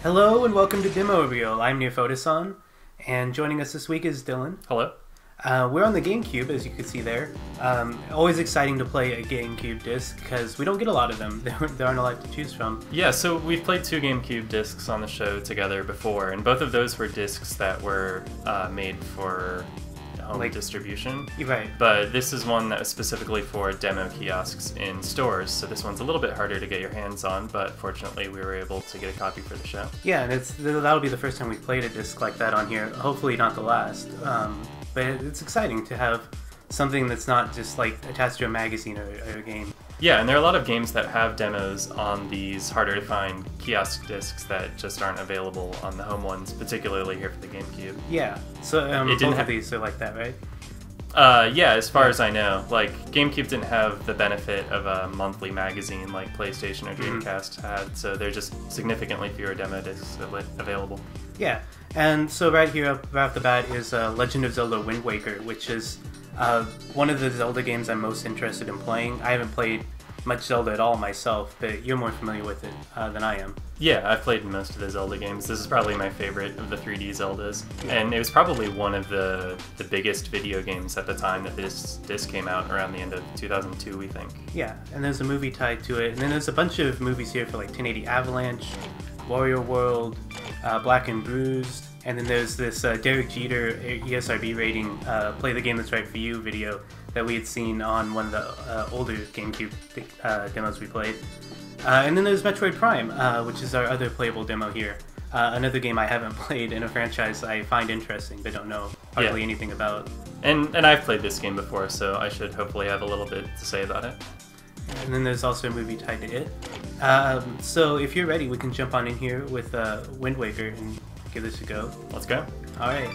Hello and welcome to Demo Reel. I'm Nearphotison, and joining us this week is Dylan. Hello. We're on the GameCube, as you can see there. Always exciting to play a GameCube disc because we don't get a lot of them. There aren't a lot to choose from. Yeah, so we've played two GameCube discs on the show together before, and both of those were discs that were made for home distribution. Right. But this is one that was specifically for demo kiosks in stores, so this one's a little bit harder to get your hands on, but fortunately we were able to get a copy for the show. Yeah, and that'll be the first time we've played a disc like that on here. Hopefully not the last. But it's exciting to have something that's not just like attached to a magazine or a game. Yeah, and there are a lot of games that have demos on these harder to find kiosk discs that just aren't available on the home ones, particularly here for the GameCube. Yeah, so both of these are like that, right? Yeah, as far as I know. Like, GameCube didn't have the benefit of a monthly magazine like PlayStation or Dreamcast had, so there are just significantly fewer demo discs available. Yeah, and so right here, right off the bat, is Legend of Zelda Wind Waker, which is one of the Zelda games I'm most interested in playing. I haven't played much Zelda at all myself, but you're more familiar with it than I am. Yeah, I've played most of the Zelda games. This is probably my favorite of the 3D Zeldas. Yeah. And it was probably one of the biggest video games at the time that this disc came out, around the end of 2002, we think. Yeah, and there's a movie tied to it, and then there's a bunch of movies here for like 1080 Avalanche, Wario World, Black and Bruised, and then there's this Derek Jeter ESRB rating Play the Game That's Right For You video that we had seen on one of the older GameCube demos we played. And then there's Metroid Prime, which is our other playable demo here. Another game I haven't played in a franchise I find interesting but don't know hardly anything about. And I've played this game before, so I should hopefully have a little bit to say about it. And then there's also a movie tied to it. So if you're ready, we can jump on in here with Wind Waker and give this a go. Let's go. Alright.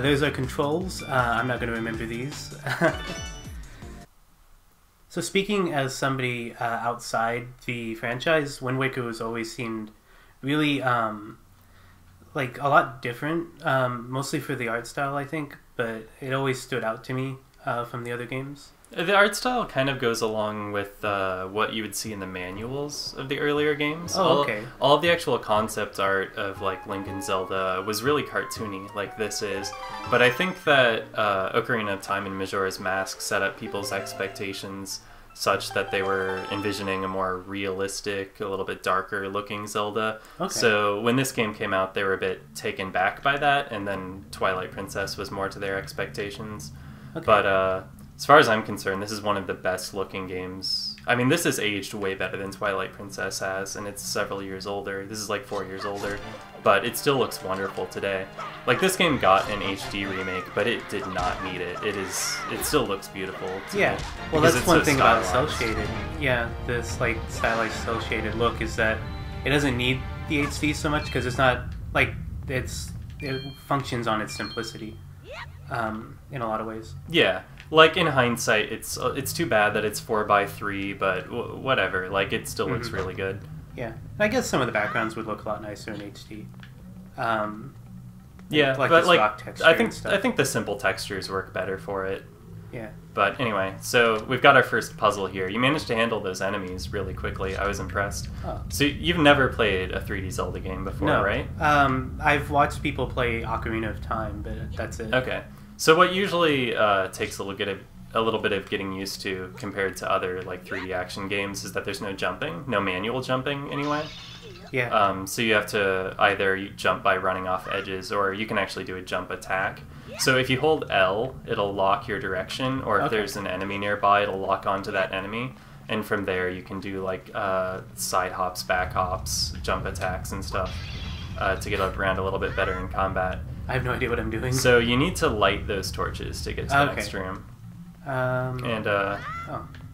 There's our controls. I'm not going to remember these. So speaking as somebody outside the franchise, Wind Waker has always seemed really like a lot different, mostly for the art style, I think, but it always stood out to me from the other games. The art style kind of goes along with what you would see in the manuals of the earlier games. Oh, okay. All of the actual concept art of like Link and Zelda was really cartoony, like this is. But I think that Ocarina of Time and Majora's Mask set up people's expectations such that they were envisioning a more realistic, a little bit darker looking Zelda. Okay. So when this game came out, they were a bit taken back by that, and then Twilight Princess was more to their expectations. Okay. But as far as I'm concerned, this is one of the best looking games. I mean, this has aged way better than Twilight Princess has, and it's several years older. This is like 4 years older, but it still looks wonderful today. Like, this game got an HD remake, but it did not need it. It still looks beautiful to me, well, that's one thing about cel-shaded. Yeah, this like stylized cel-shaded look is that it doesn't need the HD so much because it's not like it functions on its simplicity in a lot of ways. Yeah. Like, in hindsight, it's too bad that it's 4:3, but whatever. Like, it still looks really good. Yeah. I guess some of the backgrounds would look a lot nicer in HD. Yeah, like but like, I stuff. think the simple textures work better for it. Yeah. But anyway, so we've got our first puzzle here. You managed to handle those enemies really quickly. I was impressed. Oh. So you've never played a 3D Zelda game before, right? I've watched people play Ocarina of Time, but that's it. Okay. So what usually takes a little bit of getting used to compared to other like 3D action games is that there's no jumping, no manual jumping anyway. Yeah. So you have to either jump by running off edges, or you can actually do a jump attack. So if you hold L, it'll lock your direction, or if there's an enemy nearby, it'll lock onto that enemy. And from there you can do like side hops, back hops, jump attacks and stuff to get around a little bit better in combat. I have no idea what I'm doing. So you need to light those torches to get to the next room.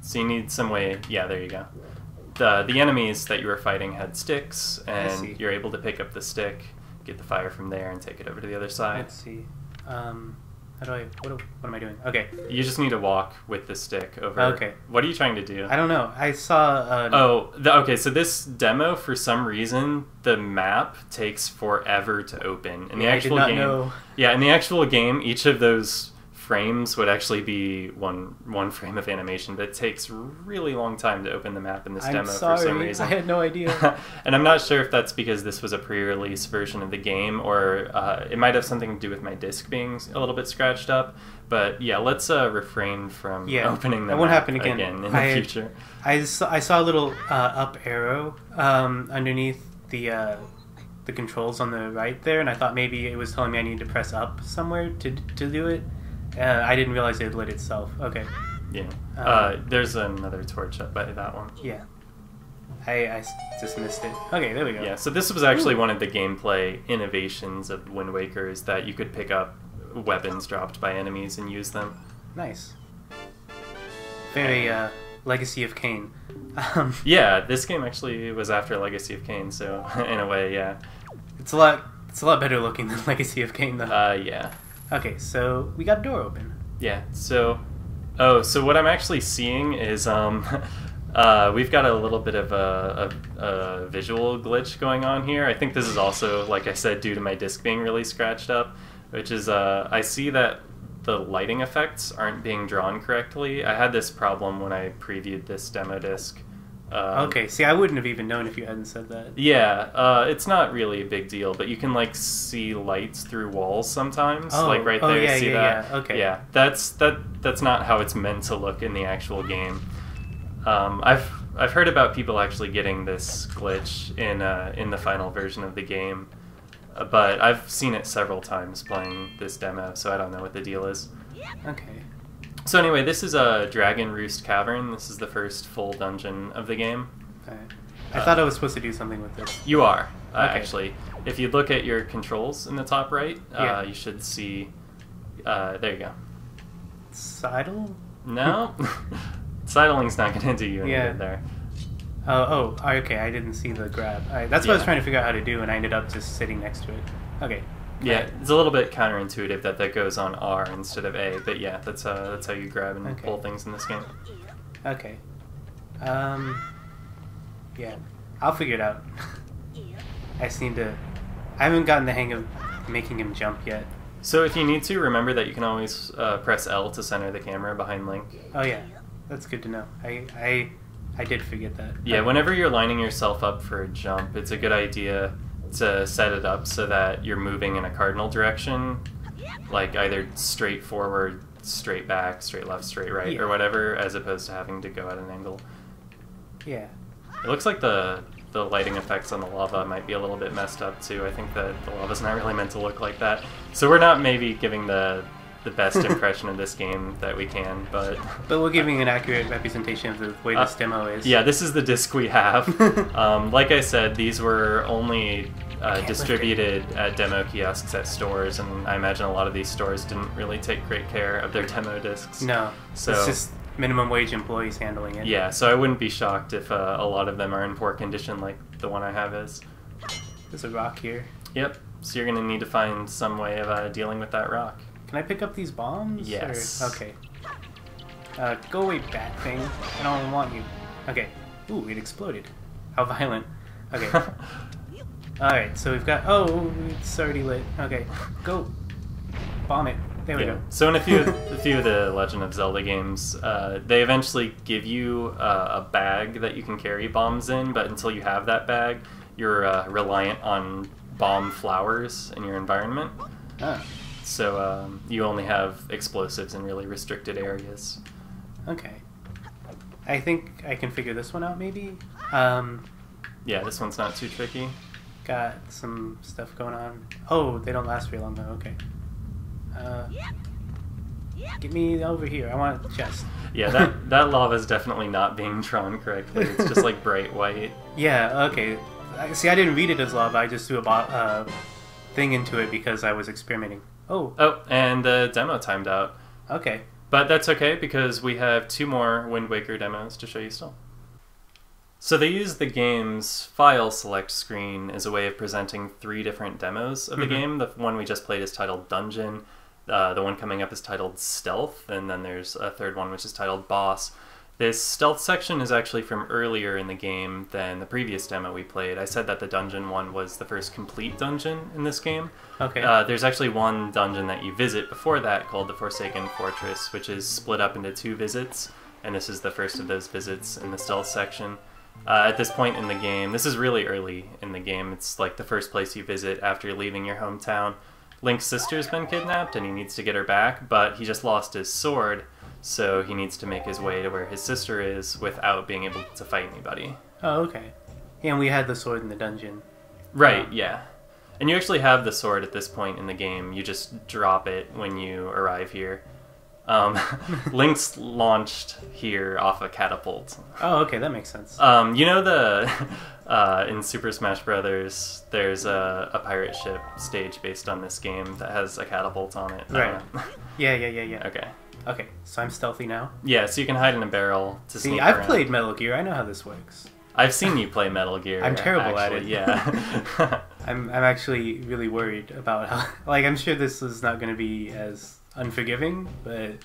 So you need some way... Yeah, there you go. The enemies that you were fighting had sticks, and you're able to pick up the stick, get the fire from there, and take it over to the other side. Let's see. What am I doing? Okay. You just need to walk with the stick over. Okay. What are you trying to do? I don't know. I saw... okay, so this demo, for some reason, the map takes forever to open. In the actual game... know. Yeah, in the actual game, each of those frames would actually be one frame of animation, but it takes really long time to open the map in this demo for some reason. I had no idea. And I'm not sure if that's because this was a pre-release version of the game, or it might have something to do with my disc being a little bit scratched up. But yeah, let's refrain from opening the map again in the future. I saw a little up arrow underneath the controls on the right there, and I thought maybe it was telling me I need to press up somewhere to do it. I didn't realize it lit itself. Okay. Yeah. There's another torch up by that one. Yeah. I just missed it. Okay, there we go. Yeah, so this was actually one of the gameplay innovations of Wind Waker, is that you could pick up weapons dropped by enemies and use them. Nice. Very Legacy of Kain. Yeah, this game actually was after Legacy of Kain, so in a way, yeah. It's a lot better looking than Legacy of Kain, though. Yeah. Okay, so we got a door open. Yeah. So what I'm actually seeing is we've got a little bit of a visual glitch going on here. I think this is also, like I said, due to my disc being really scratched up, which is I see that the lighting effects aren't being drawn correctly. I had this problem when I previewed this demo disc. Okay, see, I wouldn't have even known if you hadn't said that. Yeah, it's not really a big deal, but you can like see lights through walls sometimes, like right there. Yeah, see yeah, that? yeah. Okay. Yeah, that's not how it's meant to look in the actual game. I've heard about people actually getting this glitch in the final version of the game, but I've seen it several times playing this demo, so I don't know what the deal is. Okay. So anyway, this is a Dragon Roost Cavern. This is the first full dungeon of the game. Okay. I thought I was supposed to do something with this. You are, Okay. actually. If you look at your controls in the top right, you should see... there you go. Sidle? No? Sidling's not going to do you any good there. Okay, I didn't see the grab. That's what I was trying to figure out how to do, and I ended up just sitting next to it. Okay. Yeah, it's a little bit counterintuitive that goes on R instead of A, but yeah, that's how you grab and pull things in this game. Okay. Yeah, I'll figure it out. I just need to... I haven't gotten the hang of making him jump yet. So if you need to, remember that you can always press L to center the camera behind Link. Oh yeah, that's good to know. I did forget that. Yeah, whenever you're lining yourself up for a jump, it's a good idea to set it up so that you're moving in a cardinal direction, like either straight forward, straight back, straight left, straight right, or whatever, as opposed to having to go at an angle. Yeah. It looks like the lighting effects on the lava might be a little bit messed up too. I think that the lava's not really meant to look like that. So we're not maybe giving the best impression of this game that we can, but we're giving an accurate representation of the way this demo is. Yeah, this is the disc we have. Like I said, these were only distributed at demo kiosks at stores, and I imagine a lot of these stores didn't really take great care of their demo discs. No, so it's just minimum wage employees handling it. Yeah, so I wouldn't be shocked if a lot of them are in poor condition like the one I have is. There's a rock here. Yep, so you're going to need to find some way of dealing with that rock. Can I pick up these bombs? Yes. Or... Okay. Go away, bat thing. I don't want you. Okay. Ooh, it exploded. How violent. Okay. Alright, so we've got... Oh, it's already lit. Okay. Go. Bomb it. There we go. So in a few of the Legend of Zelda games, they eventually give you a bag that you can carry bombs in, but until you have that bag, you're reliant on bomb flowers in your environment. Ah. So you only have explosives in really restricted areas. Okay. I think I can figure this one out, maybe? Yeah, this one's not too tricky. Got some stuff going on. Oh, they don't last very long, though. Okay. Get me over here. I want a chest. Yeah, that lava's definitely not being drawn correctly. It's just like bright white. Yeah, okay. See, I didn't read it as lava. I just threw a thing into it because I was experimenting. Oh, and the demo timed out. Okay. But that's okay, because we have 2 more Wind Waker demos to show you still. So they use the game's file select screen as a way of presenting 3 different demos of the game. The one we just played is titled Dungeon. The one coming up is titled Stealth, and then there's a third one which is titled Boss. This stealth section is actually from earlier in the game than the previous demo we played. I said that the dungeon one was the first complete dungeon in this game. Okay. There's actually one dungeon that you visit before that called the Forsaken Fortress, which is split up into 2 visits, and this is the first of those visits in the stealth section. At this point in the game, this is really early in the game, it's like the first place you visit after leaving your hometown. Link's sister's been kidnapped and he needs to get her back, but he just lost his sword, so he needs to make his way to where his sister is without being able to fight anybody. Oh, okay. Yeah, and we had the sword in the dungeon. Right, yeah. And you actually have the sword at this point in the game, you just drop it when you arrive here. Link's launched here off a catapult. Oh, okay, that makes sense. You know in Super Smash Brothers, there's a pirate ship stage based on this game that has a catapult on it. Right. Yeah. Okay. Okay, so I'm stealthy now. Yeah, so you can hide in a barrel to sneak I've around. played Metal Gear. I know how this works. I've seen you play Metal Gear. I'm terrible at actually, it. Yeah. I'm actually really worried about how... Like, I'm sure this is not going to be as unforgiving, but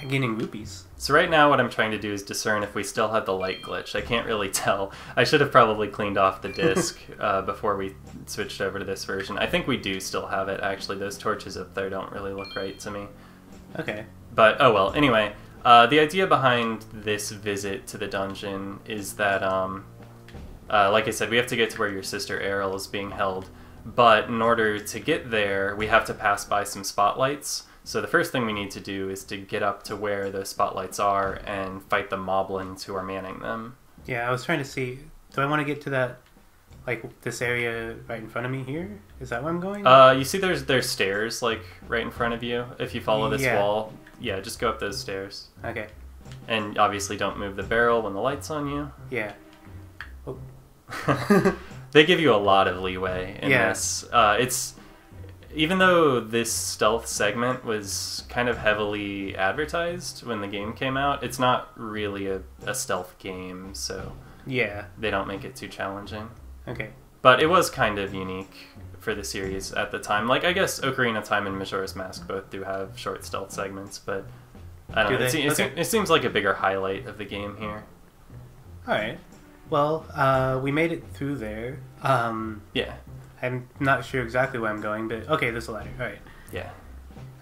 I'm getting rupees. So right now what I'm trying to do is discern if we still have the light glitch. I can't really tell. I should have probably cleaned off the disc before we switched over to this version. I think we do still have it, actually. Those torches up there don't really look right to me. Okay. But, oh well, anyway. The idea behind this visit to the dungeon is that, like I said, we have to get to where your sister Aryll is being held. But in order to get there, we have to pass by some spotlights. So the first thing we need to do is to get up to where those spotlights are and fight the moblins who are manning them. Yeah, I was trying to see, do I want to get to that, like, this area right in front of me here? Is that where I'm going? You see there's stairs, like, right in front of you. If you follow this wall, yeah, just go up those stairs. Okay. And obviously don't move the barrel when the light's on you. Yeah. Oh. They give you a lot of leeway in this. It's... Even though this stealth segment was kind of heavily advertised when the game came out, it's not really a stealth game, so yeah, they don't make it too challenging. Okay. But it was kind of unique for the series at the time. Like, I guess Ocarina of Time and Majora's Mask both do have short stealth segments, but I don't know. It seems like a bigger highlight of the game here. Alright. Well, we made it through there. Yeah. I'm not sure exactly where I'm going, but okay, there's a ladder. Alright. Yeah.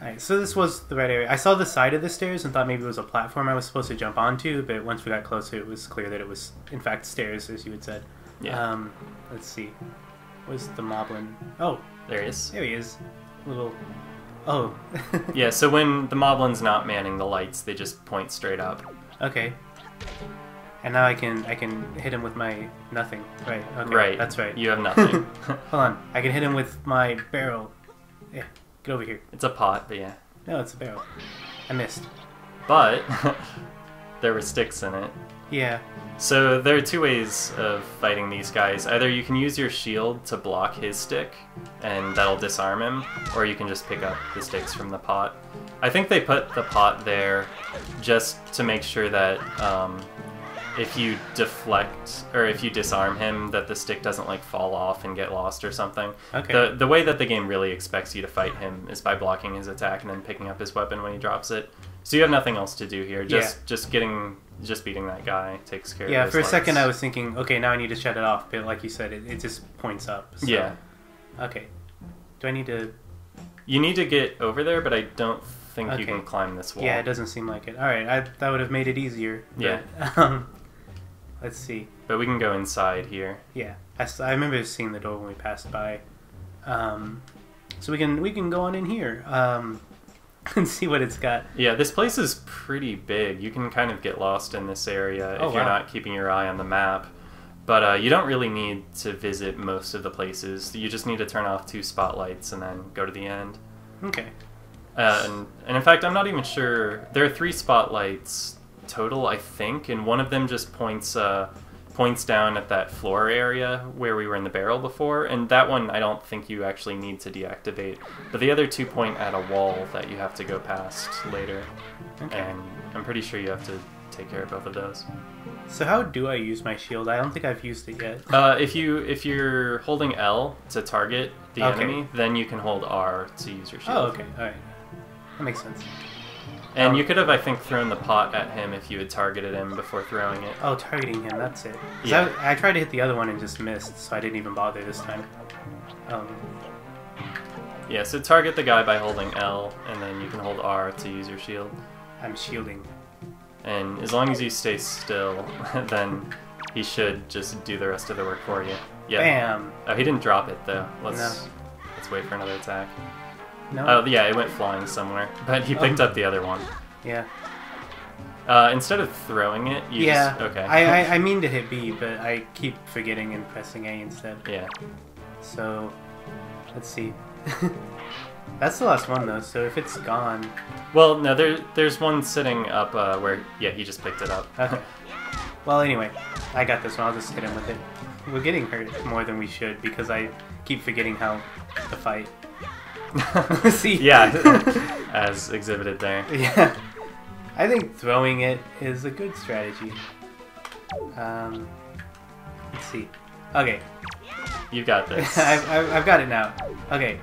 Alright, so this was the right area. I saw the side of the stairs and thought maybe it was a platform I was supposed to jump onto, but once we got closer, it was clear that it was, in fact, stairs, as you had said. Yeah. Let's see. Where's the moblin? Oh. There he is. There he is. Little... Oh. Yeah, so when the moblin's not manning the lights, they just point straight up. Okay. And now I can hit him with my nothing. Right. Okay. Right. That's right. You have nothing. Hold on. I can hit him with my barrel. Yeah. Get over here. It's a pot, but yeah. No, it's a barrel. I missed. But there were sticks in it. Yeah. So there are two ways of fighting these guys. Either you can use your shield to block his stick, and that'll disarm him, or you can just pick up the sticks from the pot. I think they put the pot there just to make sure that if you deflect, or if you disarm him, that the stick doesn't like fall off and get lost or something. Okay. The way that the game really expects you to fight him is by blocking his attack and then picking up his weapon when he drops it. So you have nothing else to do here. Just beating that guy takes care of Yeah, his for a lights. second I was thinking, okay, now I need to shut it off, but like you said, it just points up. So. Yeah. Okay. Do I need to... You need to get over there, but I don't think you can climb this wall. Yeah, it doesn't seem like it. Alright, that would have made it easier. But, Yeah. Let's see. But we can go inside here. Yeah. I remember seeing the door when we passed by. So we can go on in here. And see what it's got. Yeah, this place is pretty big. You can kind of get lost in this area if you're not keeping your eye on the map. But you don't really need to visit most of the places. You just need to turn off 2 spotlights and then go to the end. Okay. And in fact, I'm not even sure. There are 3 spotlights total, I think, and one of them just points down at that floor area where we were in the barrel before, and that one I don't think you actually need to deactivate. But the other 2 point at a wall that you have to go past later. Okay. And I'm pretty sure you have to take care of both of those. So how do I use my shield? I don't think I've used it yet. If you're holding L to target the enemy, then you can hold R to use your shield. Oh, okay. Alright. That makes sense. And you could have, I think, thrown the pot at him if you had targeted him before throwing it. Oh, targeting him, that's it. Yeah. I tried to hit the other one and just missed, so I didn't even bother this time. Yeah, so target the guy by holding L, and then you can hold R to use your shield. I'm shielding. And as long as you stay still, then he should just do the rest of the work for you. Yeah. Bam! Oh, he didn't drop it, though. No. Let's wait for another attack. No? Oh, yeah, it went flying somewhere. But he picked up the other one. Yeah. Instead of throwing it, you Yeah. just... Okay. I mean to hit B, but I keep forgetting and pressing A instead. Yeah. So, let's see. That's the last one, though, so if it's gone... Well, no, there's one sitting up where... Yeah, he just picked it up. Okay. Well, anyway, I got this one. I'll just hit him with it. We're getting hurt more than we should because I keep forgetting how to fight. See? Yeah, as exhibited there. Yeah. I think throwing it is a good strategy. Let's see. Okay. You got this. I've got it now. Okay.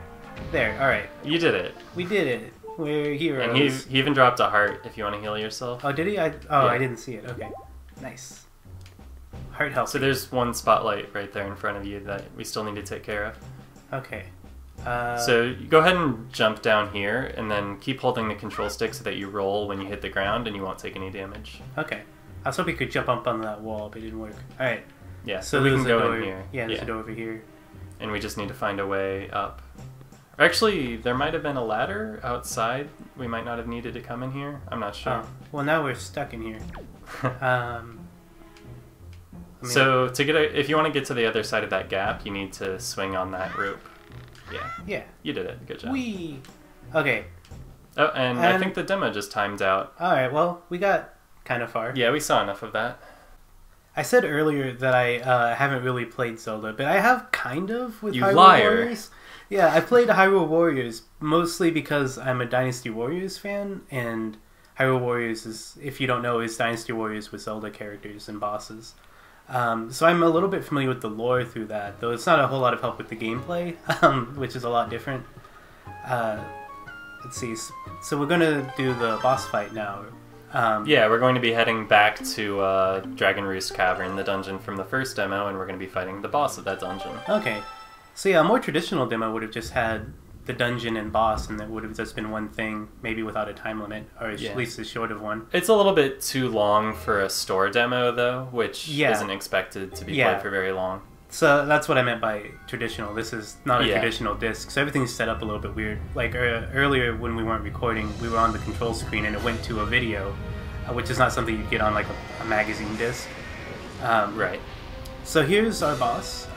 There. All right. You did it. We did it. We're heroes. And he even dropped a heart if you want to heal yourself. Oh, did he? Yeah. I didn't see it. Okay. Nice. Heart help. So there's one spotlight right there in front of you that we still need to take care of. Okay. So you go ahead and jump down here, and then keep holding the control stick so that you roll when you hit the ground, and you won't take any damage. Okay. I was hoping you could jump up on that wall, but it didn't work. All right. Yeah, so we can go in here. Yeah, there's a door over here. And we just need to find a way up. Actually, there might have been a ladder outside. We might not have needed to come in here. I'm not sure. Oh. Well, now we're stuck in here. So to get if you want to get to the other side of that gap, you need to swing on that rope. Yeah. Yeah. You did it. Good job. Whee! Okay. Oh, and I think the demo just timed out. All right. Well, we got kind of far. Yeah, we saw enough of that. I said earlier that I haven't really played Zelda, but I have kind of with Hyrule liar. Warriors. Yeah, I played Hyrule Warriors mostly because I'm a Dynasty Warriors fan, and Hyrule Warriors is, if you don't know, is Dynasty Warriors with Zelda characters and bosses. So I'm a little bit familiar with the lore through that, though it's not a whole lot of help with the gameplay, which is a lot different. Let's see. So we're going to do the boss fight now. Yeah, we're going to be heading back to Dragon Roost Cavern, the dungeon from the first demo, and we're going to be fighting the boss of that dungeon. Okay. So yeah, a more traditional demo would have just had the dungeon and boss, and it would have just been one thing, maybe without a time limit, or at least a short of one. It's a little bit too long for a store demo, though, which isn't expected to be played for very long. So that's what I meant by traditional. This is not a traditional disc, so everything's set up a little bit weird. Like earlier when we weren't recording, we were on the control screen and it went to a video, which is not something you get on like a magazine disc. Right. So here's our boss.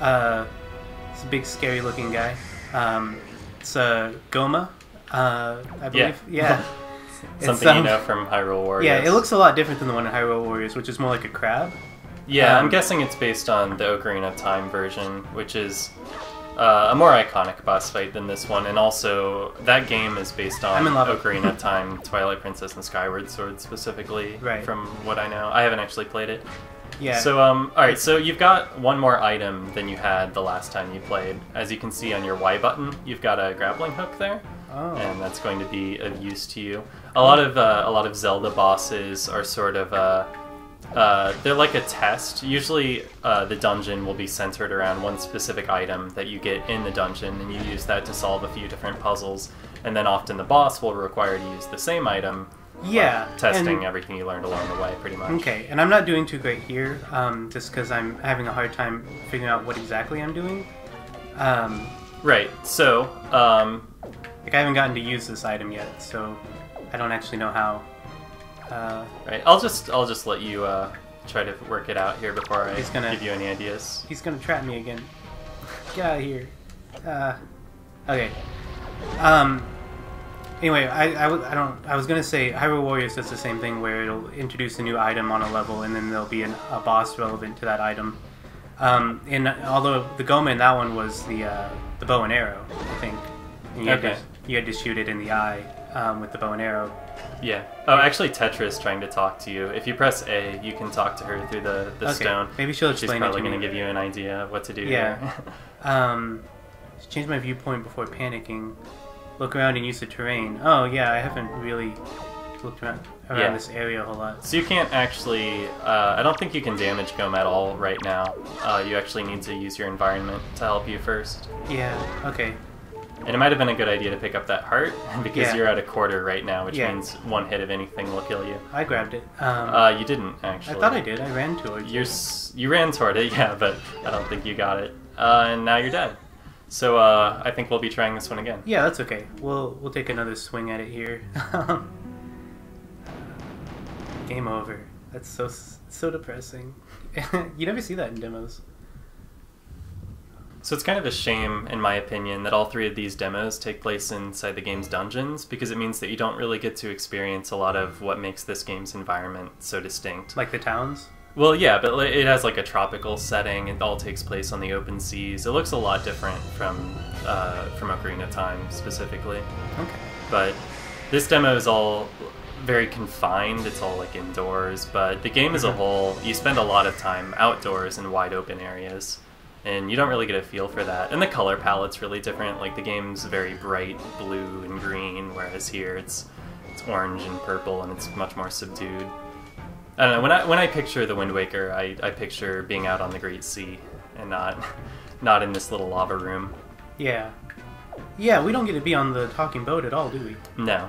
It's a big scary looking guy. It's Goma, I believe. Yeah. Something you know from Hyrule Warriors. Yeah, it looks a lot different than the one in Hyrule Warriors, which is more like a crab. Yeah, I'm guessing it's based on the Ocarina of Time version, which is a more iconic boss fight than this one, and also that game is based on Ocarina of Time, Twilight Princess, and Skyward Sword specifically, from what I know. I haven't actually played it. Yeah. So, alright, so you've got one more item than you had the last time you played. As you can see on your Y button, you've got a grappling hook there. Oh. And that's going to be of use to you. A lot of Zelda bosses are sort of they're like a test. Usually the dungeon will be centered around one specific item that you get in the dungeon, and you use that to solve a few different puzzles. And then often the boss will require you to use the same item. Testing everything you learned along the way, pretty much. Okay, and I'm not doing too great here, just because I'm having a hard time figuring out what exactly I'm doing. Right, so... like, I haven't gotten to use this item yet, so I don't actually know how. Right, I'll just let you try to work it out here before I give you any ideas. He's gonna trap me again. Get out of here. Okay. Anyway, I was gonna say Hyrule Warriors does the same thing where it'll introduce a new item on a level, and then there'll be a boss relevant to that item. And although the Goma in that one was the bow and arrow, I think. And you had to shoot it in the eye with the bow and arrow. Yeah. Oh, actually, Tetra's trying to talk to you. If you press A, you can talk to her through the stone. Maybe she'll explain it to me. She's probably going to give you an idea of what to do. Yeah. Change my viewpoint before panicking. Look around and use the terrain. Oh, yeah, I haven't really looked around this area a whole lot. So you can't actually... I don't think you can damage Goma at all right now. You actually need to use your environment to help you first. Yeah, okay. And it might have been a good idea to pick up that heart, because you're at a quarter right now, which Yeah. means one hit of anything will kill you. I grabbed it. You didn't, actually. I thought I did. I ran towards it. You ran toward it, yeah, but I don't think you got it. And now you're dead. So I think we'll be trying this one again. Yeah, that's okay. We'll take another swing at it here. Game over. That's so depressing. You never see that in demos. So it's kind of a shame, in my opinion, that all three of these demos take place inside the game's dungeons, because it means that you don't really get to experience a lot of what makes this game's environment so distinct. Like the towns? Well, yeah, but it has like a tropical setting. It all takes place on the open seas. It looks a lot different from Ocarina of Time specifically. Okay. But this demo is all very confined. It's all like indoors. But the game as a whole, you spend a lot of time outdoors in wide open areas, and you don't really get a feel for that. And the color palette's really different. Like the game's very bright blue and green, whereas here it's orange and purple, and it's much more subdued. I don't know, when I picture the Wind Waker, I picture being out on the Great Sea and not in this little lava room. Yeah. Yeah, we don't get to be on the talking boat at all, do we? No.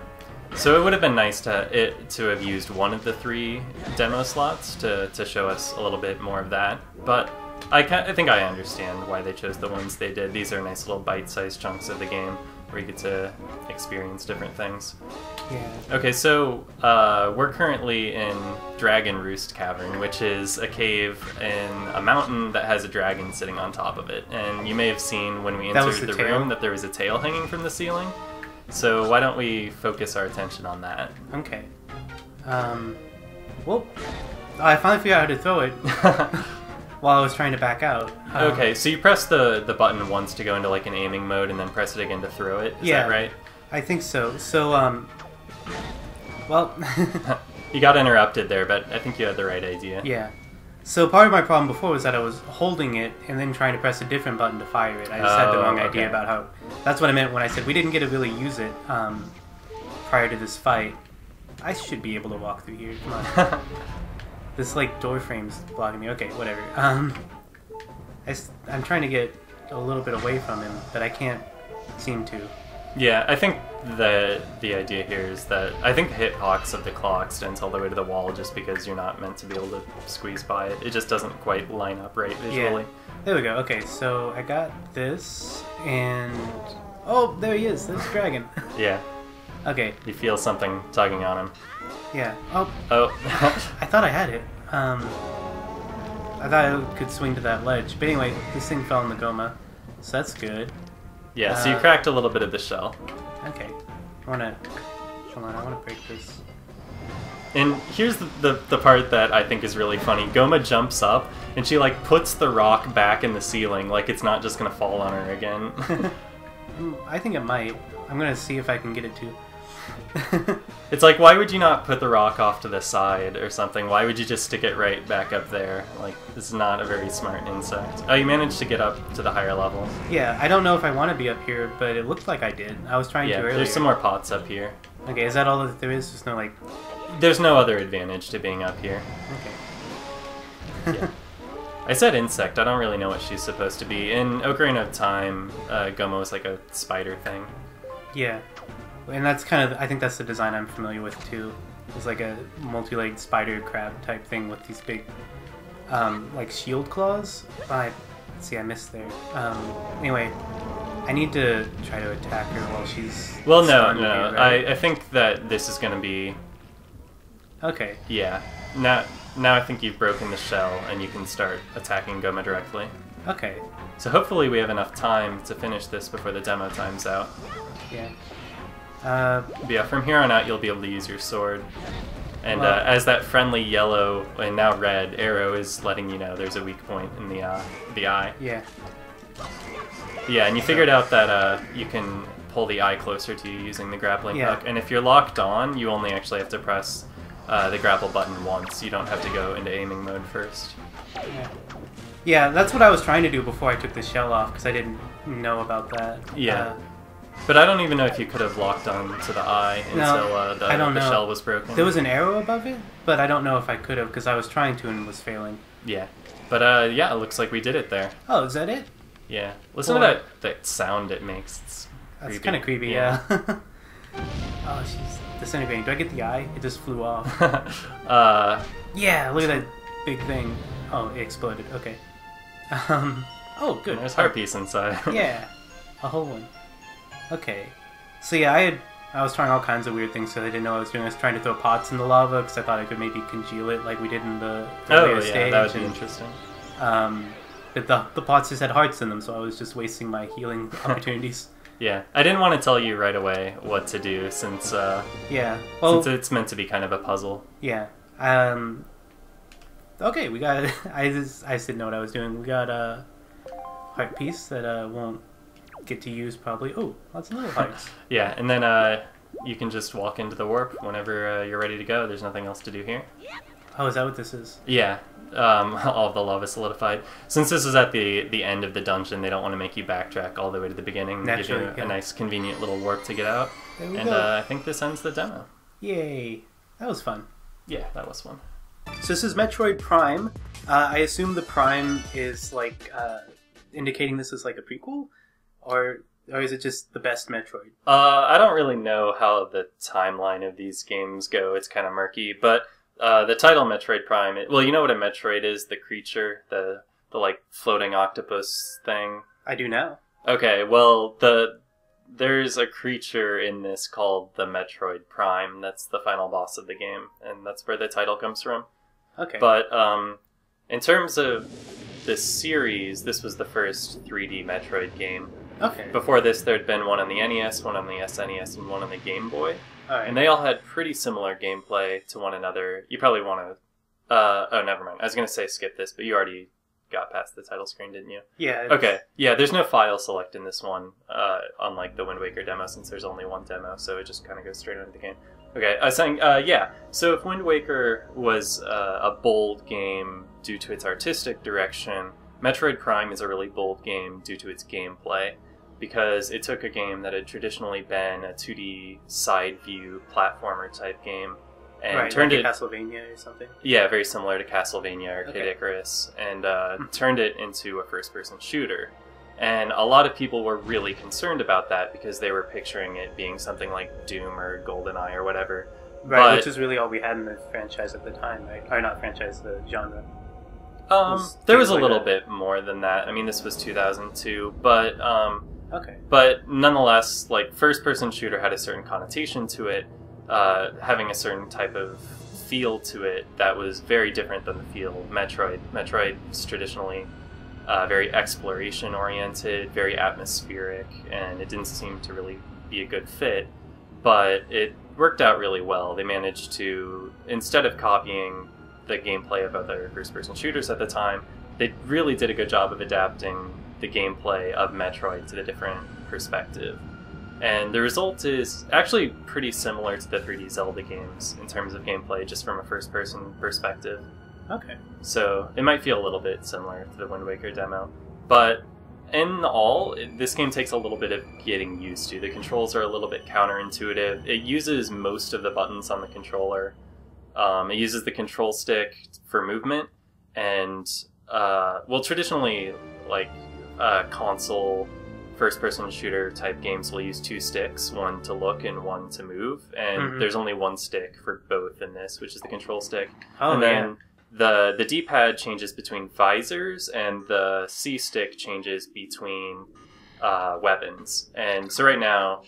So it would have been nice to have used one of the 3 demo slots to show us a little bit more of that. But I think I understand why they chose the ones they did. These are nice little bite-sized chunks of the game where you get to experience different things. Yeah. Okay, so we're currently in Dragon Roost Cavern, which is a cave in a mountain that has a dragon sitting on top of it. And you may have seen when we entered the room that there was a tail hanging from the ceiling. So why don't we focus our attention on that? Okay. Well, I finally figured out how to throw it while I was trying to back out. Okay, so you press the button once to go into like an aiming mode, and then press it again to throw it. Is that right? I think so. So, well... You got interrupted there, but I think you had the right idea. Yeah. So part of my problem before was that I was holding it and then trying to press a different button to fire it. I just had the wrong idea about how... That's what I meant when I said we didn't get to really use it prior to this fight. I should be able to walk through here. Come on. This, like, door frame's blocking me. Okay, whatever. I'm trying to get a little bit away from him, but I can't seem to. Yeah, I think the idea here is that I think the hitbox of the claw extends all the way to the wall just because you're not meant to be able to squeeze by it. It just doesn't quite line up right visually. Yeah. There we go. Okay, so I got this, and... Oh, there he is. There's the dragon. Yeah. Okay. You feel something tugging on him. Yeah. Oh. I thought I had it. I thought I could swing to that ledge. But anyway, this thing fell in the Goma, so that's good. Yeah, so you cracked a little bit of the shell. Okay. Hold on, I want to break this. And here's the part that I think is really funny. Goma jumps up, and she, like, puts the rock back in the ceiling, like it's not just gonna fall on her again. I think it might. I'm gonna see if I can get it to. It's like, why would you not put the rock off to the side or something? Why would you just stick it right back up there? Like, this is not a very smart insect. Oh, you managed to get up to the higher level. Yeah, I don't know if I want to be up here, but it looked like I did. I was trying to earlier. There's some more pots up here. Okay, is that all that there is? There's no, like... There's no other advantage to being up here. Okay. Yeah. I said insect. I don't really know what she's supposed to be. In Ocarina of Time, Goma was like a spider thing. Yeah. And that's kind of, I think that's the design I'm familiar with too. It's like a multi-legged spider crab type thing with these big, like shield claws. Let's see, I missed there. Anyway, I need to try to attack her while she's... Well, no. Here, right? I think that this is going to be... Okay. Yeah. Now I think you've broken the shell and you can start attacking Goma directly. Okay. So hopefully we have enough time to finish this before the demo time's out. Yeah. But yeah, from here on out you'll be able to use your sword. And as that friendly yellow, and now red, arrow is letting you know there's a weak point in the eye. Yeah. Yeah, and you figured out that you can pull the eye closer to you using the grappling hook. And if you're locked on, you only actually have to press the grapple button once. You don't have to go into aiming mode first. Yeah. Yeah, that's what I was trying to do before I took the shell off, because I didn't know about that. Yeah. But I don't even know if you could have locked on to the eye until the shell was broken. There was an arrow above it, but I don't know if I could have because I was trying to and was failing. Yeah. But yeah, it looks like we did it there. Oh, is that it? Yeah. Listen to that sound it makes. That's kind of creepy, yeah. Oh, she's disintegrating. Do I get the eye? It just flew off. Yeah, look at that big thing. Oh, it exploded. Okay. Oh, good. There's heart piece inside. Yeah, a whole one. Okay. So yeah, I was trying all kinds of weird things because I didn't know what I was doing. I was trying to throw pots in the lava because I thought I could maybe congeal it like we did in the earlier stage. That would be interesting. But the pots just had hearts in them, so I was just wasting my healing opportunities. Yeah, I didn't want to tell you right away what to do since since it's meant to be kind of a puzzle. Yeah. Okay, we got. I just didn't know what I was doing. We got a heart piece that won't get to use probably. Oh, lots of little hearts. Yeah, and then you can just walk into the warp whenever you're ready to go. There's nothing else to do here. Oh, is that what this is? Yeah. All of the lava solidified. Since this is at the end of the dungeon, they don't want to make you backtrack all the way to the beginning. Naturally, give you a nice, convenient little warp to get out. And I think this ends the demo. Yay! That was fun. Yeah, that was fun. So this is Metroid Prime. I assume the Prime is like indicating this is like a prequel, or is it just the best Metroid? I don't really know how the timeline of these games go. It's kind of murky, but the title Metroid Prime. Well, you know what a Metroid is? The creature, the like floating octopus thing. I do now. Okay, well there's a creature in this called the Metroid Prime. That's the final boss of the game, and that's where the title comes from. Okay. But in terms of this series, this was the first 3D Metroid game. Okay. Before this, there'd been one on the NES, one on the SNES, and one on the Game Boy. Alright. And they all had pretty similar gameplay to one another. You probably want to... oh, never mind. I was going to say skip this, but you already got past the title screen, didn't you? Yeah. Okay. Yeah, there's no file select in this one, unlike the Wind Waker demo, since there's only one demo, so it just kind of goes straight into the game. Okay, I was saying, yeah, so if Wind Waker was a bold game due to its artistic direction, Metroid Prime is a really bold game due to its gameplay, because it took a game that had traditionally been a 2D side-view platformer type game, and turned like it... Castlevania or something? Yeah, very similar to Castlevania Arcade Okay. Icarus, and turned it into a first-person shooter. And a lot of people were really concerned about that because they were picturing it being something like Doom or GoldenEye or whatever. Right, which is really all we had in the franchise at the time, right? Or not franchise, the genre. There was a little bit more than that. I mean, this was 2002, but okay. But nonetheless, like, first-person shooter had a certain connotation to it, having a certain type of feel to it that was very different than the feel of Metroid. Metroid is traditionally very exploration-oriented, very atmospheric, and it didn't seem to really be a good fit, but it worked out really well. They managed to, instead of copying the gameplay of other first-person shooters at the time, they really did a good job of adapting the gameplay of Metroid to the different perspective. And the result is actually pretty similar to the 3D Zelda games in terms of gameplay, just from a first-person perspective. Okay. So it might feel a little bit similar to the Wind Waker demo. But in all, this game takes a little bit of getting used to. The controls are a little bit counterintuitive. It uses most of the buttons on the controller. It uses the control stick for movement. And, well, traditionally, like, console first-person shooter type games will use two sticks, one to look and one to move. And there's only one stick for both in this, which is the control stick. Oh, and then the D-pad changes between visors, and the C-stick changes between weapons. And so right now,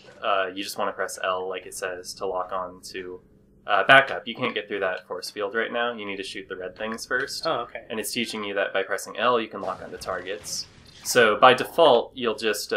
you just want to press L, like it says, to lock on to backup. You can't get through that force field right now. You need to shoot the red things first. Oh, okay. And it's teaching you that by pressing L, you can lock onto targets. So by default, you'll just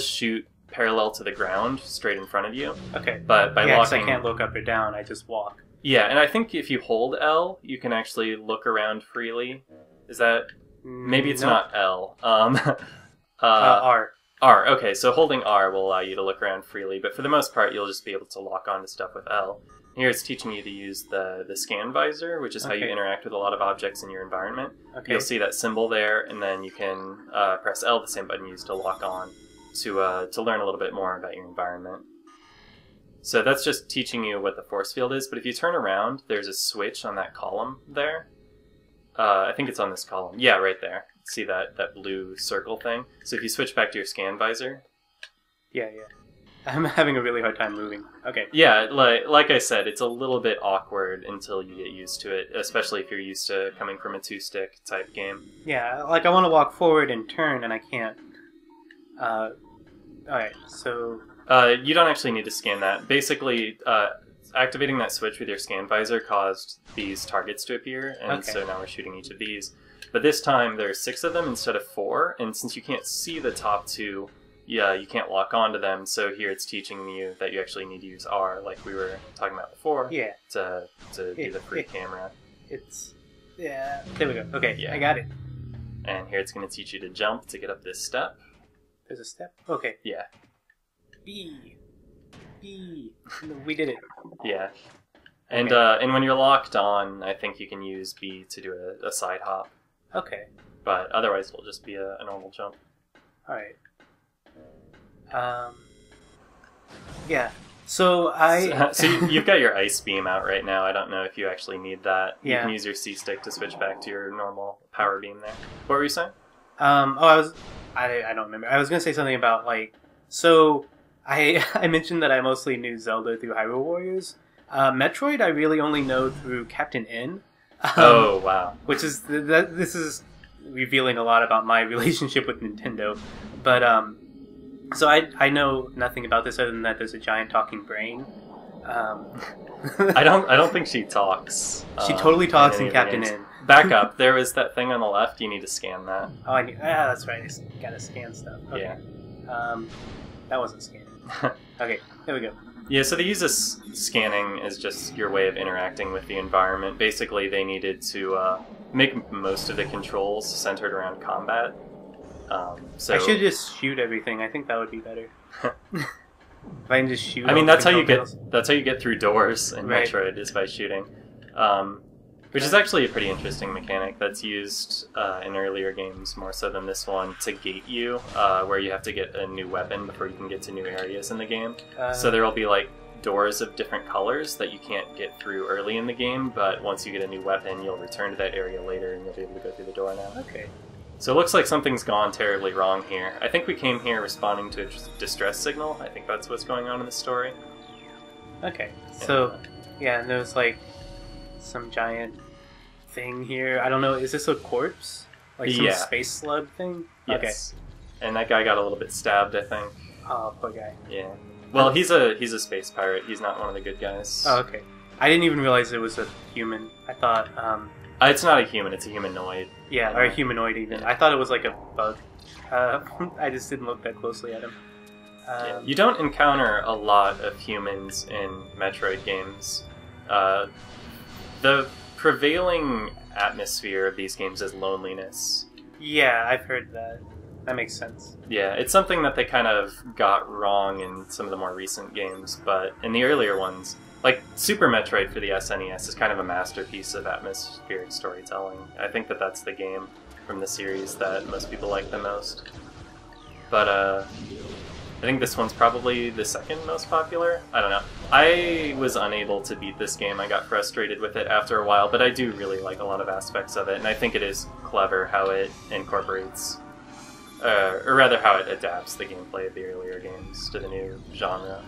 shoot parallel to the ground, straight in front of you. Okay. But by locking, I can't look up or down. I just walk. Yeah, and I think if you hold L, you can actually look around freely. Is that... Maybe it's not L. R. R, okay, so holding R will allow you to look around freely, but for the most part, you'll just be able to lock onto stuff with L. Here it's teaching you to use the scan visor, which is how you interact with a lot of objects in your environment. Okay. You'll see that symbol there, and then you can press L, the same button you used to lock on. to learn a little bit more about your environment. So that's just teaching you what the force field is, but if you turn around, there's a switch on that column there. I think it's on this column. Yeah, right there. See that blue circle thing? So if you switch back to your scan visor... Yeah. I'm having a really hard time moving. Okay. Yeah, like I said, it's a little bit awkward until you get used to it, especially if you're used to coming from a 2-stick type game. Yeah, like I want to walk forward and turn, and I can't. Alright, so... You don't actually need to scan that. Basically, activating that switch with your scan visor caused these targets to appear, and so now we're shooting each of these. But this time, there's 6 of them instead of 4, and since you can't see the top 2... Yeah, you can't lock onto them, so here it's teaching you that you actually need to use R, like we were talking about before, to do the free camera. Yeah, there we go. Okay, yeah. I got it. And here it's going to teach you to jump to get up this step. There's a step? Okay. Yeah. B. We did it. Yeah. And when you're locked on, I think you can use B to do a side hop. Okay. But otherwise it'll just be a normal jump. Alright. Yeah. So So you've got your ice beam out right now. I don't know if you actually need that. Yeah. You can use your C stick to switch back to your normal power beam there. What were you saying? I don't remember. I was gonna say something about so I mentioned that I mostly knew Zelda through Hyrule Warriors. Metroid I really only know through Captain N. Oh wow. Which is this is revealing a lot about my relationship with Nintendo. But so I know nothing about this other than that there's a giant talking brain. I don't think she talks. She totally talks in Captain N. Back up. There was that thing on the left. You need to scan that. Oh, that's right. I just gotta scan stuff. Okay. Yeah. That wasn't scanning. Okay, there we go. Yeah, so they use this scanning as just your way of interacting with the environment. Basically, they needed to make most of the controls centered around combat. So I should just shoot everything. I think that would be better. If I can just shoot. I mean, that's how you get through doors in Metroid is by shooting, which is actually a pretty interesting mechanic that's used in earlier games more so than this one to gate you, where you have to get a new weapon before you can get to new areas in the game. So there will be doors of different colors that you can't get through early in the game, but once you get a new weapon, you'll return to that area later and you'll be able to go through the door now. Okay. So it looks like something's gone terribly wrong here. I think we came here responding to a distress signal. I think that's what's going on in the story. Okay. So, yeah, and there's some giant thing here. I don't know, is this a corpse? Some space slug thing? Yes. Okay. And that guy got a little bit stabbed, I think. Oh, poor guy. Yeah. Well, he's a space pirate. He's not one of the good guys. Oh, okay. I didn't even realize it was a human. I thought, it's not a human, it's a humanoid. Yeah, or a humanoid even. I thought it was like a bug. I just didn't look that closely at him. You don't encounter a lot of humans in Metroid games. The prevailing atmosphere of these games is loneliness. Yeah, I've heard that. That makes sense. Yeah, it's something that they kind of got wrong in some of the more recent games, but in the earlier ones, like Super Metroid for the SNES is kind of a masterpiece of atmospheric storytelling. I think that's the game from the series that most people like the most. But I think this one's probably the second most popular. I don't know. I was unable to beat this game. I got frustrated with it after a while, but I do really like a lot of aspects of it, and I think it is clever how it incorporates, or rather how it adapts the gameplay of the earlier games to the new genre.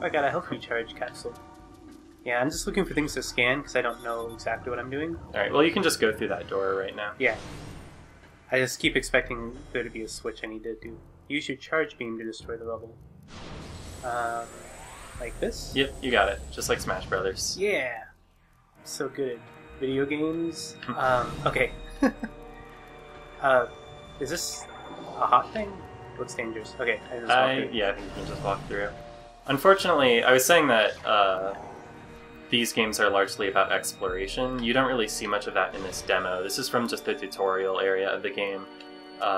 I got a health recharge capsule. Yeah, I'm just looking for things to scan because I don't know exactly what I'm doing. Alright, well you can just go through that door right now. Yeah. I just keep expecting there to be a switch I need to do. Use your charge beam to destroy the rubble. Like this? Yep, you got it. Just like Smash Brothers. Yeah! So good. Video games. Okay. Is this a hot thing? Looks dangerous. Okay, I just walk through. Yeah, I think you can just walk through. Unfortunately, I was saying that these games are largely about exploration. You don't really see much of that in this demo. This is from just the tutorial area of the game.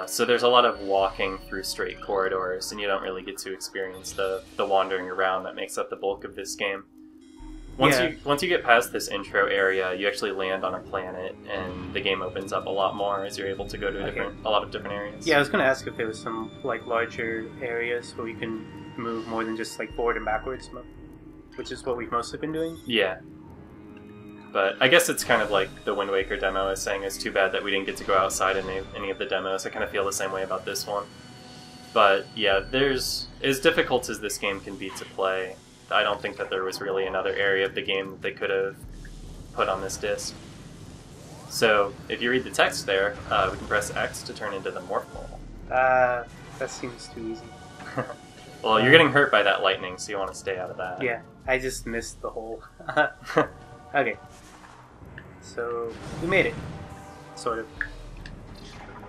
So there's a lot of walking through straight corridors, and you don't really get to experience the wandering around that makes up the bulk of this game. Once you get past this intro area, you actually land on a planet, and the game opens up a lot more as you're able to go to a lot of different areas. Yeah, I was going to ask if there was some like larger areas where we can move more than just like forward and backwards, which is what we've mostly been doing. Yeah. But I guess it's kind of like the Wind Waker demo is saying it's too bad that we didn't get to go outside in any of the demos. I kind of feel the same way about this one. But yeah, there's as difficult as this game can be to play, I don't think that there was really another area of the game that they could have put on this disc. So if you read the text there, we can press X to turn into the Morph Ball. That seems too easy. Well, you're getting hurt by that lightning, so you want to stay out of that. Yeah, I just missed the hole. Okay. So, we made it. Sort of.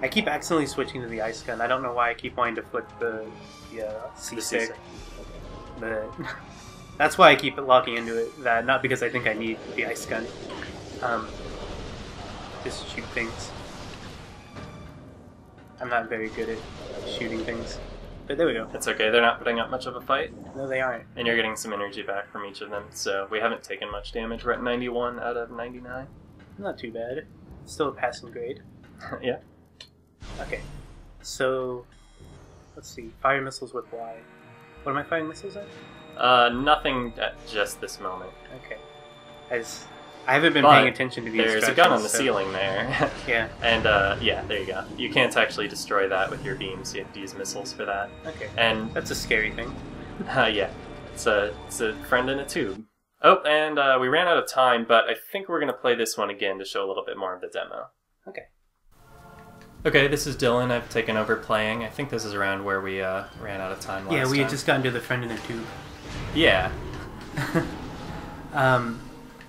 I keep accidentally switching to the ice gun. I don't know why I keep wanting to flip the C-stick. But that's why I keep locking into it. Not because I think I need the ice gun. Just shoot things. I'm not very good at shooting things. But there we go. It's okay, they're not putting up much of a fight. No, they aren't. And you're getting some energy back from each of them, so we haven't taken much damage. We're at 91 out of 99. Not too bad. Still a passing grade. Yeah. Okay. So, let's see. Fire missiles with Y. What am I firing missiles at? Nothing at just this moment. Okay. I haven't been paying attention to the instructions. There's a gun on the ceiling there. Yeah. And, yeah, there you go. You can't actually destroy that with your beams. You have to use missiles for that. Okay. And that's a scary thing. Yeah. It's a friend in a tube. Oh, and we ran out of time, but I think we're going to play this one again to show a little bit more of the demo. Okay. Okay, this is Dylan. I've taken over playing. I think this is around where we ran out of time last time. Yeah, we had just gotten to the friend in a tube. Yeah.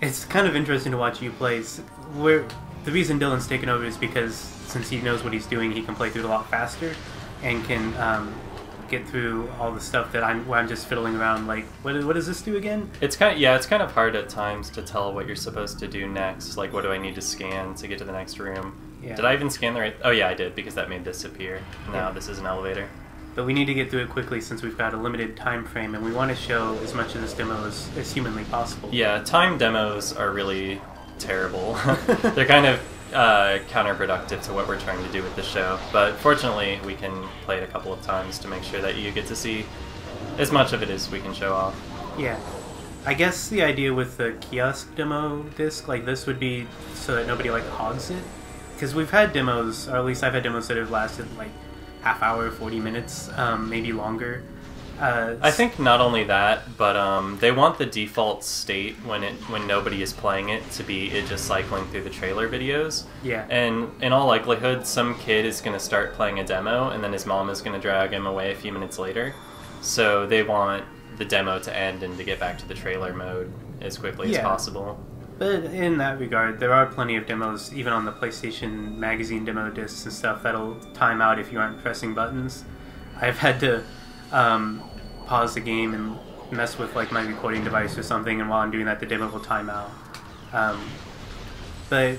It's kind of interesting to watch you play. The reason Dylan's taken over is because since he knows what he's doing, he can play through it a lot faster and can get through all the stuff that I'm just fiddling around. Like, what does this do again? It's kind of hard at times to tell what you're supposed to do next. Like, what do I need to scan to get to the next room? Yeah. Did I even scan the right? Oh yeah, I did, because that made this appear. Now this is an elevator. But we need to get through it quickly since we've got a limited time frame, and we want to show as much of this demo as humanly possible. Yeah, time demos are really terrible. They're kind of counterproductive to what we're trying to do with the show. But fortunately, we can play it a couple of times to make sure that you get to see as much of it as we can show off. Yeah. I guess the idea with the kiosk demo disc like this would be so that nobody like hogs it. Because we've had demos, or at least I've had demos that have lasted like half hour, 40 minutes, maybe longer. I think not only that, but they want the default state when nobody is playing it to be it just cycling through the trailer videos. Yeah. And in all likelihood, some kid is going to start playing a demo, and then his mom is going to drag him away a few minutes later. So they want the demo to end and to get back to the trailer mode as quickly as possible. But in that regard, there are plenty of demos, even on the PlayStation Magazine demo discs and stuff, that'll time out if you aren't pressing buttons. I've had to pause the game and mess with like my recording device or something, and while I'm doing that, the demo will time out. But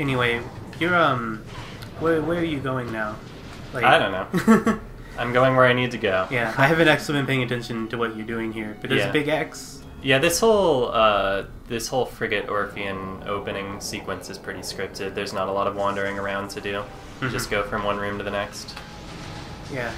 anyway, you're where are you going now? Like, I don't know. I'm going where I need to go. Yeah, I haven't actually been paying attention to what you're doing here, but there's a big X. Yeah, this whole Frigate Orphean opening sequence is pretty scripted. There's not a lot of wandering around to do. Just go from one room to the next. Yeah.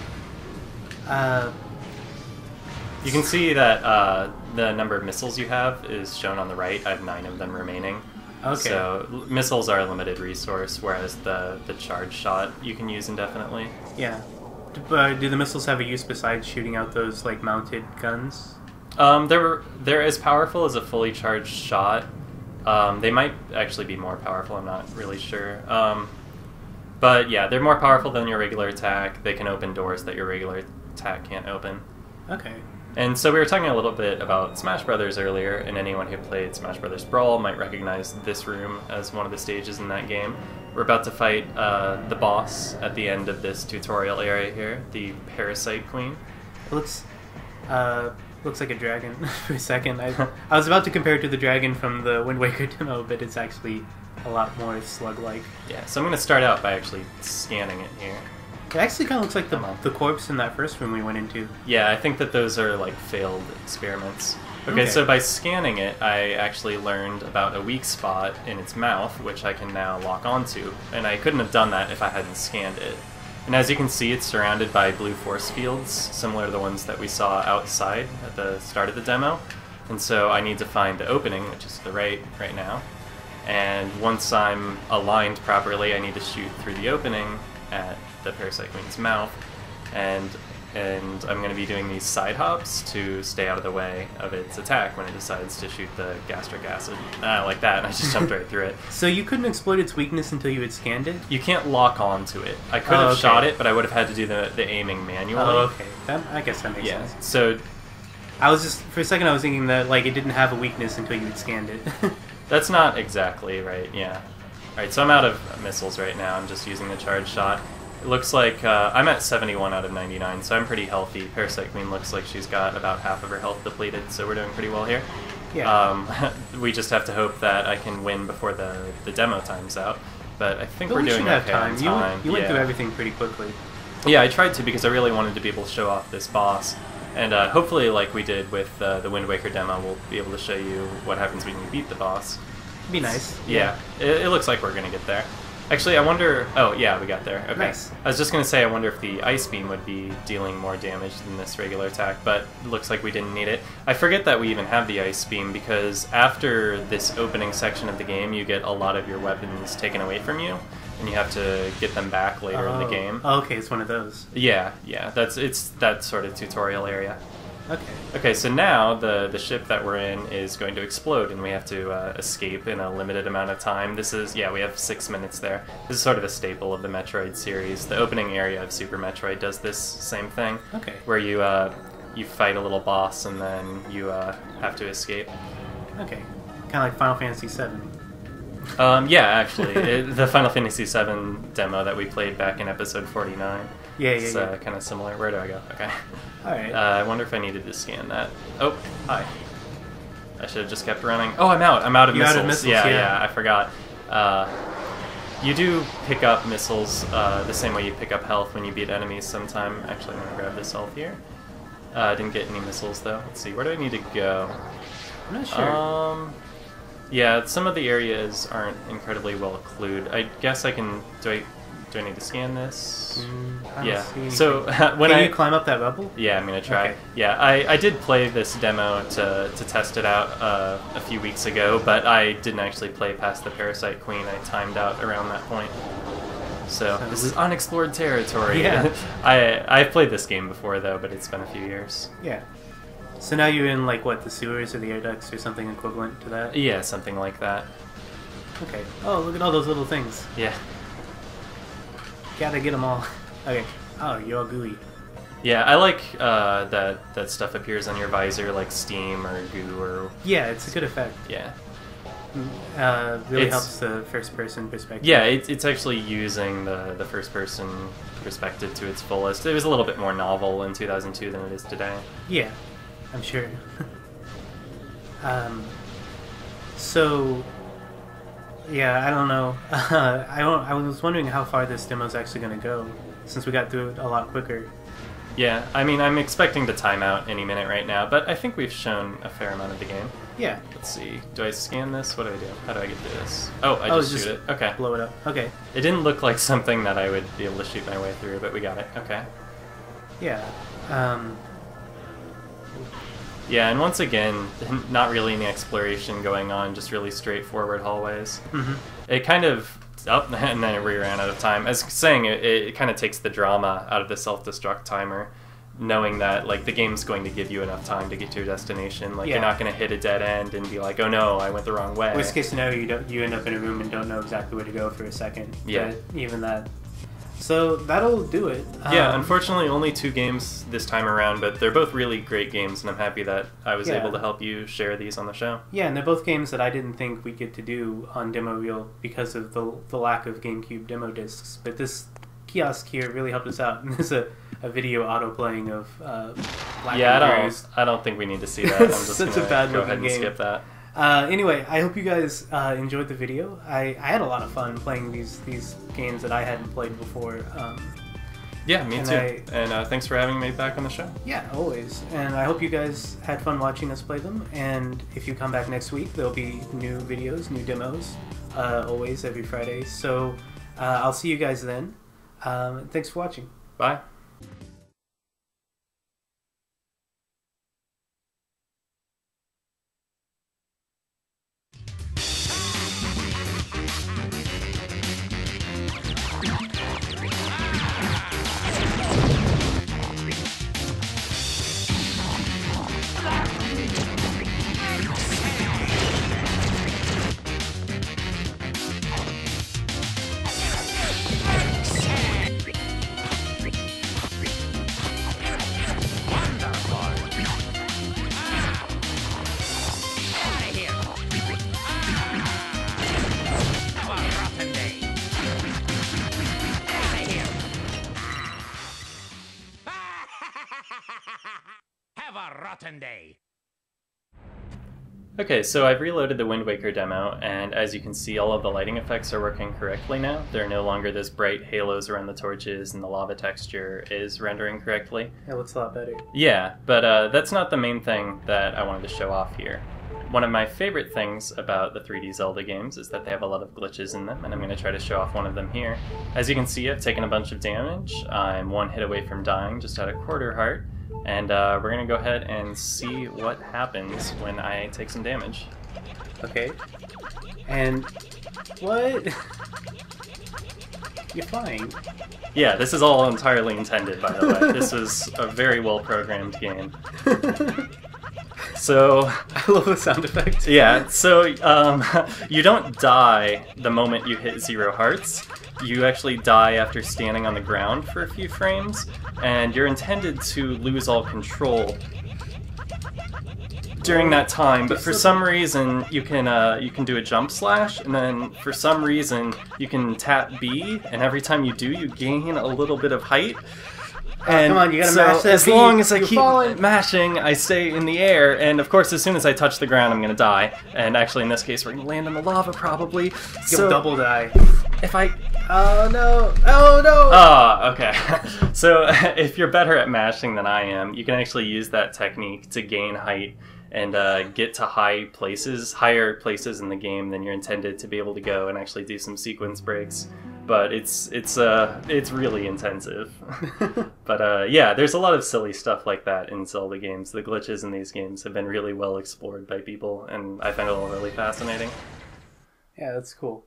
You can see that the number of missiles you have is shown on the right. I have 9 of them remaining. Okay. So missiles are a limited resource, whereas the charge shot you can use indefinitely. Yeah. But do the missiles have a use besides shooting out those like mounted guns? They're as powerful as a fully charged shot. They might actually be more powerful, I'm not really sure. But yeah, they're more powerful than your regular attack. They can open doors that your regular attack can't open. Okay. And so we were talking a little bit about Smash Brothers earlier, and anyone who played Smash Brothers Brawl might recognize this room as one of the stages in that game. We're about to fight the boss at the end of this tutorial area here, the Parasite Queen. Looks like a dragon for a second. I was about to compare it to the dragon from the Wind Waker demo, but it's actually a lot more slug-like. Yeah, so I'm going to start out by actually scanning it here. It actually kind of looks like the corpse in that first room we went into. Yeah, I think that those are like failed experiments. Okay, so by scanning it, I actually learned about a weak spot in its mouth, which I can now lock onto, and I couldn't have done that if I hadn't scanned it. And as you can see, it's surrounded by blue force fields, similar to the ones that we saw outside at the start of the demo. And so I need to find the opening, which is to the right now. And once I'm aligned properly, I need to shoot through the opening at the Parasite Queen's mouth. And I'm going to be doing these side hops to stay out of the way of its attack when it decides to shoot the gastric acid. Like that, and I just jumped right through it. So you couldn't exploit its weakness until you had scanned it? You can't lock onto it. I could have shot it, but I would have had to do the aiming manually. Oh, okay. I guess that makes sense. So I was just, for a second I was thinking that like it didn't have a weakness until you had scanned it. That's not exactly right, yeah. Alright, so I'm out of missiles right now. I'm just using the charge shot. It looks like I'm at 71 out of 99, so I'm pretty healthy. Parasite Queen looks like she's got about half of her health depleted, so we're doing pretty well here. Yeah. We just have to hope that I can win before the demo time's out. But I think we're doing okay on time. You went through everything pretty quickly. Yeah, I tried to because I really wanted to be able to show off this boss. And hopefully, like we did with the Wind Waker demo, we'll be able to show you what happens when you beat the boss. Be nice. Yeah, it looks like we're going to get there. Actually, I wonder... Oh, yeah, we got there. Okay. Nice. I was just going to say, I wonder if the Ice Beam would be dealing more damage than this regular attack, but it looks like we didn't need it. I forget that we even have the Ice Beam, because after this opening section of the game, you get a lot of your weapons taken away from you, and you have to get them back later in the game. Oh, okay, it's one of those. Yeah, it's that sort of tutorial area. Okay. Okay, so now the ship that we're in is going to explode, and we have to escape in a limited amount of time. This is, we have 6 minutes there. This is sort of a staple of the Metroid series. The opening area of Super Metroid does this same thing. Okay. Where you fight a little boss, and then you have to escape. Okay. Kind of like Final Fantasy VII. Yeah, actually. The Final Fantasy VII demo that we played back in episode 49. It's kind of similar. Where do I go? Okay. Alright. I wonder if I needed to scan that. Oh, hi. I should have just kept running. Oh, I'm out. I'm out of missiles. Out of missiles. Yeah, I forgot. You do pick up missiles the same way you pick up health when you beat enemies sometime. Actually, I'm going to grab this health here. Didn't get any missiles, though. Let's see. Where do I need to go? I'm not sure. Yeah, some of the areas aren't incredibly well clued. I guess I can... Do I need to scan this? Yeah. So when Can you climb up that bubble? Yeah, I'm gonna try. Okay. Yeah, I did play this demo to test it out a few weeks ago, but I didn't actually play past the Parasite Queen. I timed out around that point. So this is unexplored territory. Yeah. I've played this game before though, but it's been a few years. Yeah. So now you're in like what, the sewers or the air ducts or something equivalent to that? Yeah, something like that. Okay. Oh, look at all those little things. Yeah. Gotta get them all. Okay. Oh, you're all gooey. Yeah, I like that stuff appears on your visor, like steam or goo or... Yeah, it's a good effect. Yeah. Really helps the first-person perspective. Yeah, it's actually using the first-person perspective to its fullest. It was a little bit more novel in 2002 than it is today. Yeah, I'm sure. So... Yeah, I don't know. I was wondering how far this demo's actually going to go, since we got through it a lot quicker. Yeah, I mean, I'm expecting to time out any minute right now, but I think we've shown a fair amount of the game. Yeah. Let's see. Do I scan this? What do I do? How do I get through this? Oh, I just shoot it. Okay. Blow it up. Okay. It didn't look like something that I would be able to shoot my way through, but we got it. Okay. Yeah. Yeah, and once again, not really any exploration going on, just really straightforward hallways. Mm-hmm. It kind of... Oh, and then we ran out of time. As saying, it kind of takes the drama out of the self-destruct timer, knowing that like the game's going to give you enough time to get to your destination. Like, you're not going to hit a dead end and be like, oh no, I went the wrong way. Worst case scenario, you end up in a room and don't know exactly where to go for a second. Yeah. But even that... So that'll do it. Yeah, unfortunately only 2 games this time around, but they're both really great games, and I'm happy that I was able to help you share these on the show. Yeah, and they're both games that I didn't think we'd get to do on Demo Reel because of the lack of GameCube demo discs. But this kiosk here really helped us out, and there's a video auto-playing of Black I don't think we need to see that. I'm just such gonna a bad go ahead looking and game. skip that. Anyway, I hope you guys enjoyed the video. I had a lot of fun playing these games that I hadn't played before. Yeah, me And too. And thanks for having me back on the show. Yeah, always. And I hope you guys had fun watching us play them. And if you come back next week, there'll be new videos, new demos, always every Friday. So I'll see you guys then. Thanks for watching. Bye. Have a rotten day. Okay, so I've reloaded the Wind Waker demo, and as you can see, all of the lighting effects are working correctly now. They're no longer this bright halos around the torches, and the lava texture is rendering correctly. It looks a lot better. Yeah, but that's not the main thing that I wanted to show off here. One of my favorite things about the 3D Zelda games is that they have a lot of glitches in them, and I'm going to try to show off one of them here. As you can see, I've taken a bunch of damage. I'm one hit away from dying, just at a quarter heart. And we're going to go ahead and see what happens when I take some damage. Okay. And what? You're flying. Yeah, this is all entirely intended, by the way. This is a very well-programmed game. So, I love the sound effect. yeah, so you don't die the moment you hit 0 hearts. You actually die after standing on the ground for a few frames, and you're intended to lose all control during that time. But for some reason, you can do a jump slash, and then for some reason you can tap B, and every time you do, you gain a little bit of height. And come on, you gotta so mash that as B. long as I You're keep falling. mashing, I stay in the air, and of course, as soon as I touch the ground, I'm gonna die. And actually, in this case, we're gonna land in the lava probably. You'll double die. If I Oh no! Oh no! Oh, okay. So if you're better at mashing than I am, you can actually use that technique to gain height and get to higher places in the game than you're intended to be able to go and actually do some sequence breaks. But it's really intensive. But yeah, there's a lot of silly stuff like that in Zelda games. The glitches in these games have been really well explored by people, and I find it all really fascinating. Yeah, that's cool.